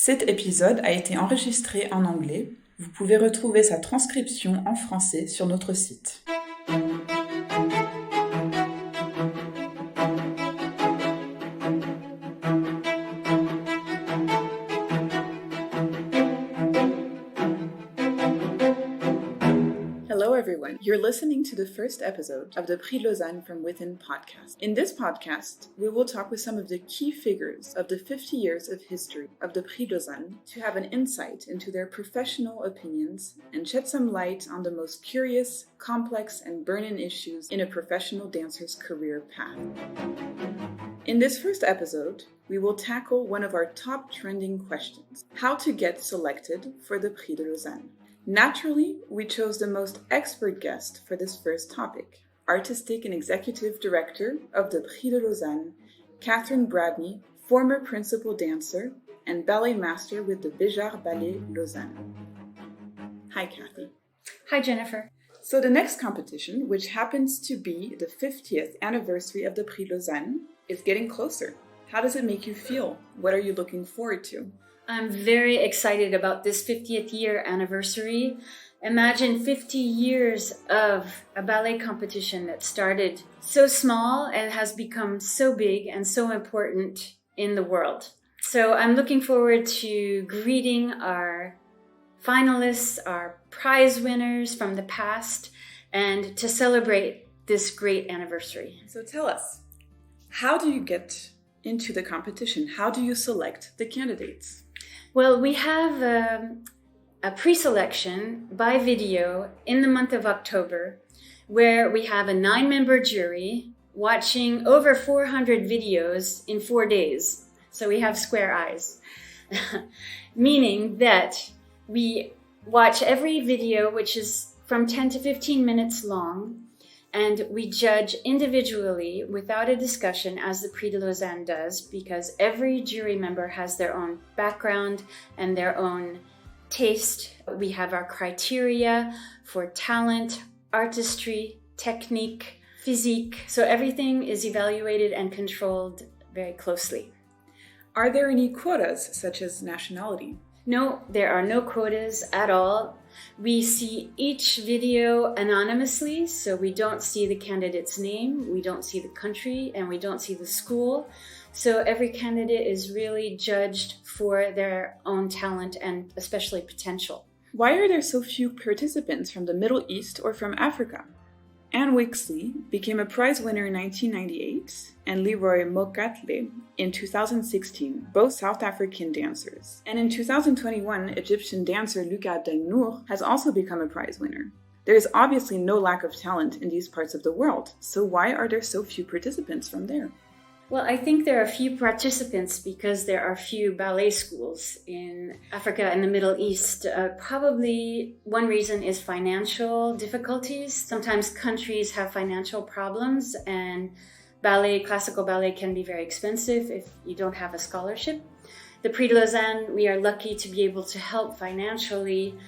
Cet épisode a été enregistré en anglais. Vous pouvez retrouver sa transcription en français sur notre site. Hello everyone, you're listening to the first episode of the Prix de Lausanne from Within podcast. In this podcast, we will talk with some of the key figures of the 50 years of history of the Prix de Lausanne to have an insight into their professional opinions and shed some light on the most curious, complex, and burning issues in a professional dancer's career path. In this first episode, we will tackle one of our top trending questions: how to get selected for the Prix de Lausanne. Naturally, we chose the most expert guest for this first topic, Artistic and Executive Director of the Prix de Lausanne, Kathryn Bradney, former principal dancer and ballet master with the Béjart Ballet Lausanne. Hi, Kathy. Hi, Jennifer. So the next competition, which happens to be the 50th anniversary of the Prix de Lausanne, is getting closer. How does it make you feel? What are you looking forward to? I'm very excited about this 50th year anniversary. Imagine 50 years of a ballet competition that started so small and has become so big and so important in the world. So I'm looking forward to greeting our finalists, our prize winners from the past, and to celebrate this great anniversary. So tell us, how do you get into the competition? How do you select the candidates? Well, we have a pre-selection by video in the month of October, where we have a 9-member jury watching over 400 videos in 4 days. So we have square eyes, meaning that we watch every video, which is from 10 to 15 minutes long, and we judge individually without a discussion, as the Prix de Lausanne does, because every jury member has their own background and their own taste. We have our criteria for talent, artistry, technique, physique. So everything is evaluated and controlled very closely. Are there any quotas, such as nationality? No, there are no quotas at all. We see each video anonymously, so we don't see the candidate's name, we don't see the country, and we don't see the school. So every candidate is really judged for their own talent and especially potential. Why are there so few participants from the Middle East or from Africa? Anne Wixley became a prize winner in 1998 and Leroy Mokatle in 2016, both South African dancers. And in 2021, Egyptian dancer Luca Abdelnour has also become a prize winner. There is obviously no lack of talent in these parts of the world, so why are there so few participants from there? Well, I think there are few participants because there are few ballet schools in Africa and the Middle East. Probably one reason is financial difficulties. Sometimes countries have financial problems, and classical ballet can be very expensive if you don't have a scholarship. The Prix de Lausanne, we are lucky to be able to help financially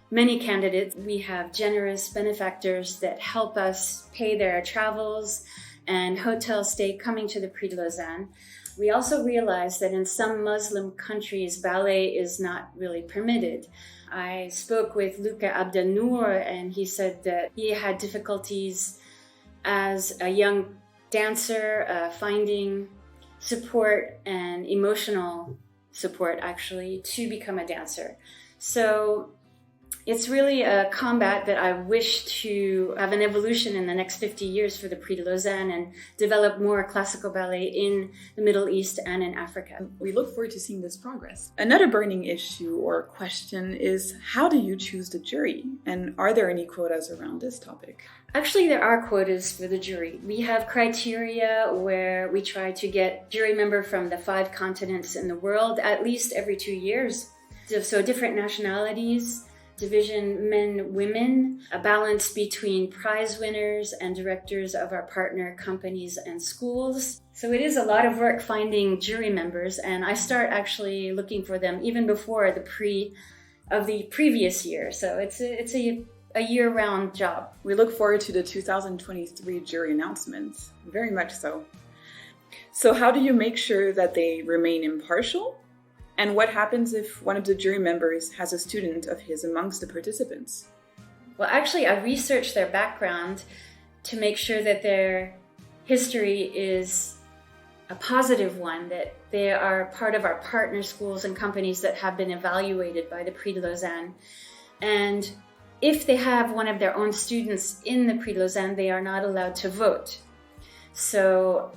many candidates. We have generous benefactors that help us pay their travels and hotel stay coming to the Prix de Lausanne. We also realize that in some Muslim countries, ballet is not really permitted. I spoke with Luca Abdelnour, and he said that he had difficulties as a young dancer finding support and emotional support, actually, to become a dancer. So it's really a combat that I wish to have an evolution in the next 50 years for the Prix de Lausanne and develop more classical ballet in the Middle East and in Africa. We look forward to seeing this progress. Another burning issue or question is, how do you choose the jury? And are there any quotas around this topic? Actually, there are quotas for the jury. We have criteria where we try to get jury member from the 5 continents in the world at least every 2 years. So different nationalities, division men, women, a balance between prize winners and directors of our partner companies and schools. So it is a lot of work finding jury members, and I start actually looking for them even before the Prix of the previous year. So it's a year-round job. We look forward to the 2023 jury announcements, very much so. So how do you make sure that they remain impartial? And what happens if one of the jury members has a student of his amongst the participants? Well, actually, I researched their background to make sure that their history is a positive one, that they are part of our partner schools and companies that have been evaluated by the Prix de Lausanne. And if they have one of their own students in the Prix de Lausanne, they are not allowed to vote. So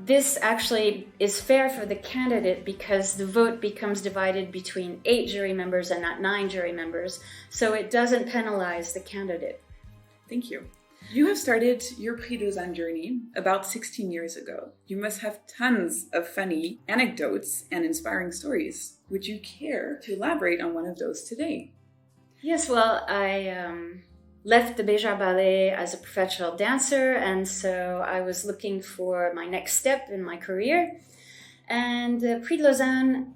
this actually is fair for the candidate because the vote becomes divided between 8 jury members and not 9 jury members. So it doesn't penalize the candidate. Thank you. You have started your Prix de Lausanne journey about 16 years ago. You must have tons of funny anecdotes and inspiring stories. Would you care to elaborate on one of those today? Yes, well, I left the Béjar Ballet as a professional dancer, and so I was looking for my next step in my career. And the Prix de Lausanne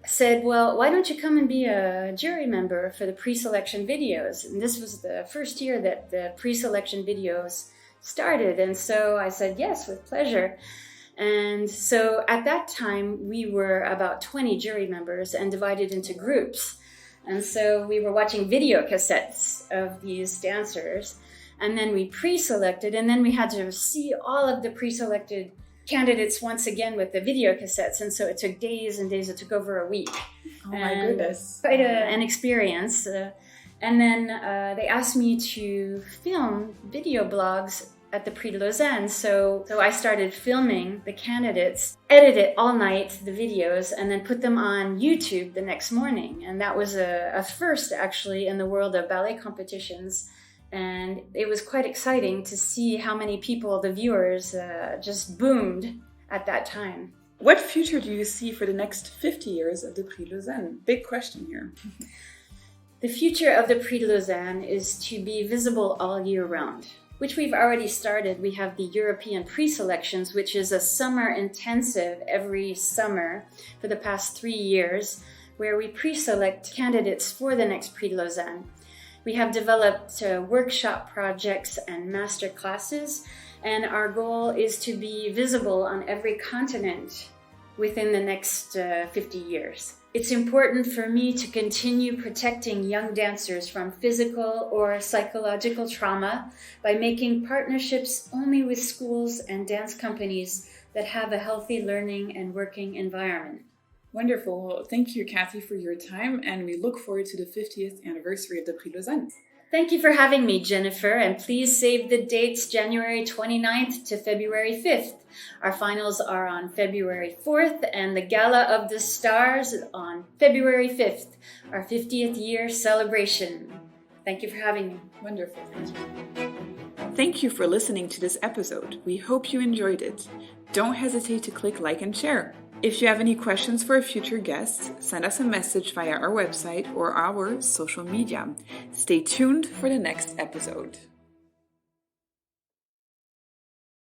said, well, why don't you come and be a jury member for the pre-selection videos? And this was the first year that the pre-selection videos started. And so I said, yes, with pleasure. And so at that time, we were about 20 jury members and divided into groups. And so we were watching video cassettes of these dancers, and then we pre-selected, and then we had to see all of the pre-selected candidates once again with the video cassettes. And so it took days and days. It took over a week. Oh my goodness. Quite an experience. And then they asked me to film video blogs at the Prix de Lausanne. So I started filming the candidates, edit it all night, the videos, and then put them on YouTube the next morning. And that was a first, actually, in the world of ballet competitions. And it was quite exciting to see how many people, the viewers, just boomed at that time. What future do you see for the next 50 years of the Prix de Lausanne? Big question here. The future of the Prix de Lausanne is to be visible all year round, which we've already started. We have the European pre-selections, which is a summer intensive every summer for the past 3 years, where we pre-select candidates for the next Prix de Lausanne. We have developed workshop projects and master classes, and our goal is to be visible on every continent within the next 50 years. It's important for me to continue protecting young dancers from physical or psychological trauma by making partnerships only with schools and dance companies that have a healthy learning and working environment. Wonderful. Thank you, Kathy, for your time, and we look forward to the 50th anniversary of the Prix de Lausanne. Thank you for having me, Jennifer, and please save the dates January 29th to February 5th. Our finals are on February 4th, and the Gala of the Stars on February 5th, our 50th year celebration. Thank you for having me. Wonderful. Thank you. Thank you for listening to this episode. We hope you enjoyed it. Don't hesitate to click like and share. If you have any questions for a future guest, send us a message via our website or our social media. Stay tuned for the next episode.